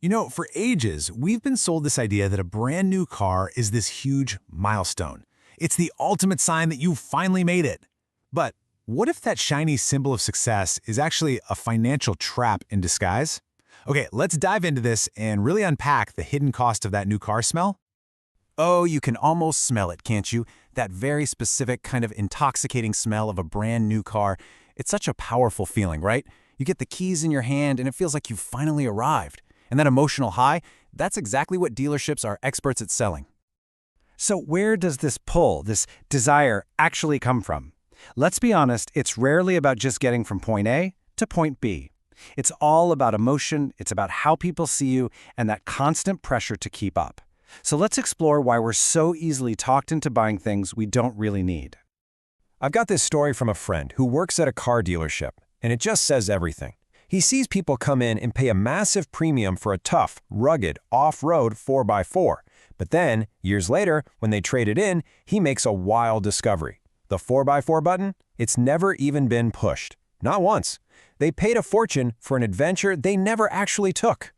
For ages, we've been sold this idea that a brand new car is this huge milestone. It's the ultimate sign that you finally made it. But what if that shiny symbol of success is actually a financial trap in disguise? Okay, let's dive into this and really unpack the hidden cost of that new car smell. Oh, you can almost smell it, can't you? That very specific kind of intoxicating smell of a brand new car. It's such a powerful feeling, right? You get the keys in your hand and it feels like you've finally arrived. And that emotional high, that's exactly what dealerships are experts at selling. So where does this pull, this desire, actually come from? Let's be honest, it's rarely about just getting from point A to point B. It's all about emotion, it's about how people see you, and that constant pressure to keep up. So let's explore why we're so easily talked into buying things we don't really need. I've got this story from a friend who works at a car dealership, and it just says everything. He sees people come in and pay a massive premium for a tough, rugged, off-road 4x4. But then, years later, when they trade it in, he makes a wild discovery. The 4x4 button? It's never even been pushed. Not once. They paid a fortune for an adventure they never actually took.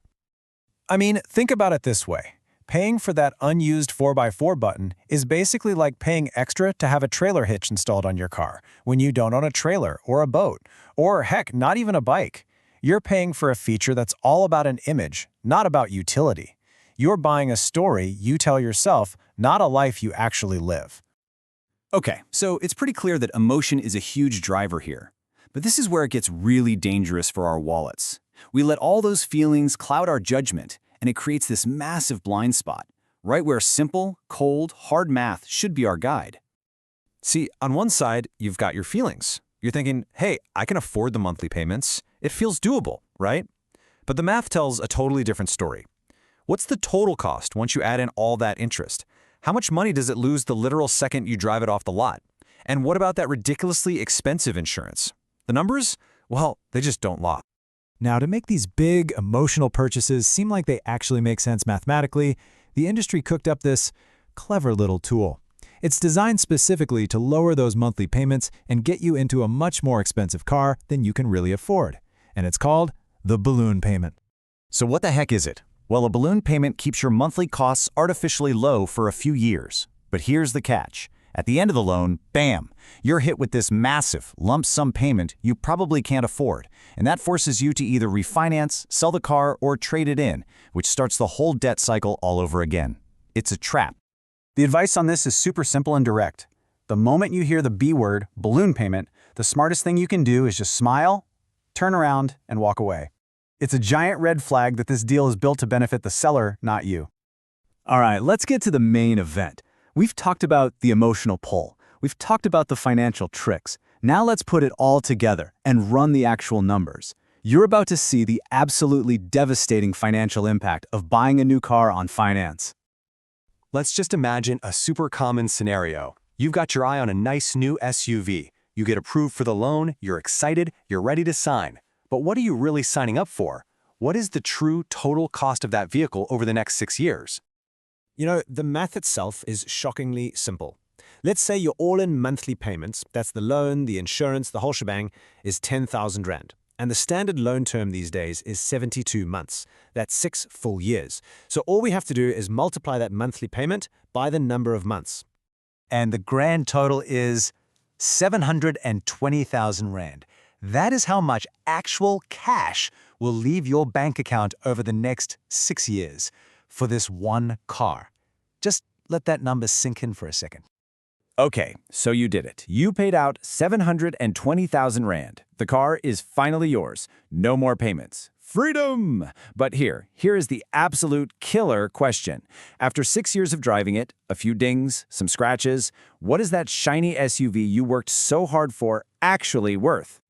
I mean, think about it this way. Paying for that unused 4x4 button is basically like paying extra to have a trailer hitch installed on your car when you don't own a trailer or a boat, or heck, not even a bike. You're paying for a feature that's all about an image, not about utility. You're buying a story you tell yourself, not a life you actually live. Okay, so it's pretty clear that emotion is a huge driver here. But this is where it gets really dangerous for our wallets. We let all those feelings cloud our judgment, and it creates this massive blind spot, right where simple, cold, hard math should be our guide. See, on one side, you've got your feelings. You're thinking, hey, I can afford the monthly payments. It feels doable, right? But the math tells a totally different story. What's the total cost once you add in all that interest? How much money does it lose the literal second you drive it off the lot? And what about that ridiculously expensive insurance? The numbers? Well, they just don't lie. Now, to make these big, emotional purchases seem like they actually make sense mathematically, the industry cooked up this clever little tool. It's designed specifically to lower those monthly payments and get you into a much more expensive car than you can really afford. And it's called the balloon payment. So what the heck is it? Well, a balloon payment keeps your monthly costs artificially low for a few years. But here's the catch. At the end of the loan, bam, you're hit with this massive lump sum payment you probably can't afford. And that forces you to either refinance, sell the car, or trade it in, which starts the whole debt cycle all over again. It's a trap. The advice on this is super simple and direct. The moment you hear the B word, balloon payment, the smartest thing you can do is just smile, turn around, and walk away. It's a giant red flag that this deal is built to benefit the seller, not you. All right, let's get to the main event. We've talked about the emotional pull. We've talked about the financial tricks. Now let's put it all together and run the actual numbers. You're about to see the absolutely devastating financial impact of buying a new car on finance. Let's just imagine a super common scenario. You've got your eye on a nice new SUV. You get approved for the loan, you're excited, you're ready to sign. But what are you really signing up for? What is the true total cost of that vehicle over the next 6 years? The math itself is shockingly simple. Let's say your all-in monthly payments, that's the loan, the insurance, the whole shebang, is 10,000 Rand. And the standard loan term these days is 72 months. That's 6 full years. So all we have to do is multiply that monthly payment by the number of months. And the grand total is 720,000 Rand. That is how much actual cash will leave your bank account over the next 6 years for this one car. Just let that number sink in for a second. Okay, so you did it. You paid out 720,000 Rand. The car is finally yours. No more payments. Freedom! But here is the absolute killer question. After 6 years of driving it, a few dings, some scratches, what is that shiny SUV you worked so hard for actually worth?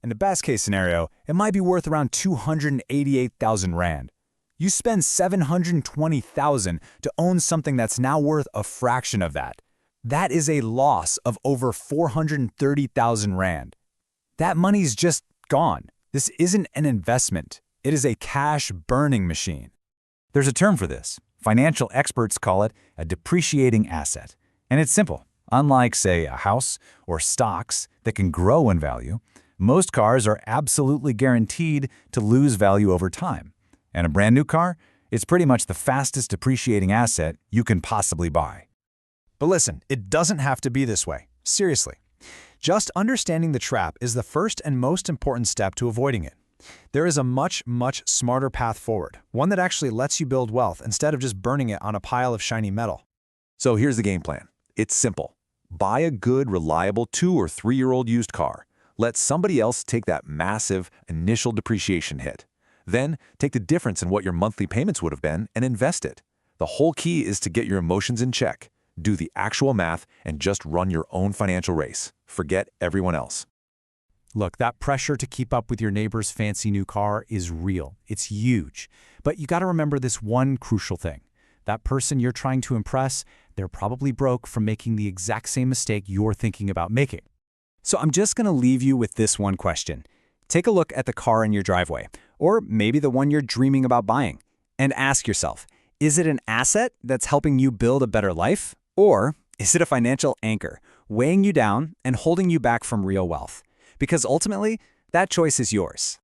In the best case scenario, it might be worth around 288,000 Rand. You spend 720,000 to own something that's now worth a fraction of that. That is a loss of over 430,000 Rand. That money's just gone. This isn't an investment. It is a cash-burning machine. There's a term for this. Financial experts call it a depreciating asset. And it's simple. Unlike, say, a house or stocks that can grow in value, most cars are absolutely guaranteed to lose value over time. And a brand new car? It's pretty much the fastest depreciating asset you can possibly buy. But listen, it doesn't have to be this way. Seriously. Just understanding the trap is the first and most important step to avoiding it. There is a much, much smarter path forward, one that actually lets you build wealth instead of just burning it on a pile of shiny metal. So here's the game plan. It's simple. Buy a good, reliable 2- or 3-year-old used car. Let somebody else take that massive initial depreciation hit. Then take the difference in what your monthly payments would have been and invest it. The whole key is to get your emotions in check. Do the actual math and just run your own financial race. Forget everyone else. Look, that pressure to keep up with your neighbor's fancy new car is real. It's huge. But you got to remember this one crucial thing. That person you're trying to impress, they're probably broke from making the exact same mistake you're thinking about making. So I'm just going to leave you with this one question. Take a look at the car in your driveway, or maybe the one you're dreaming about buying, and ask yourself, is it an asset that's helping you build a better life? Or is it a financial anchor, weighing you down and holding you back from real wealth? Because ultimately, that choice is yours.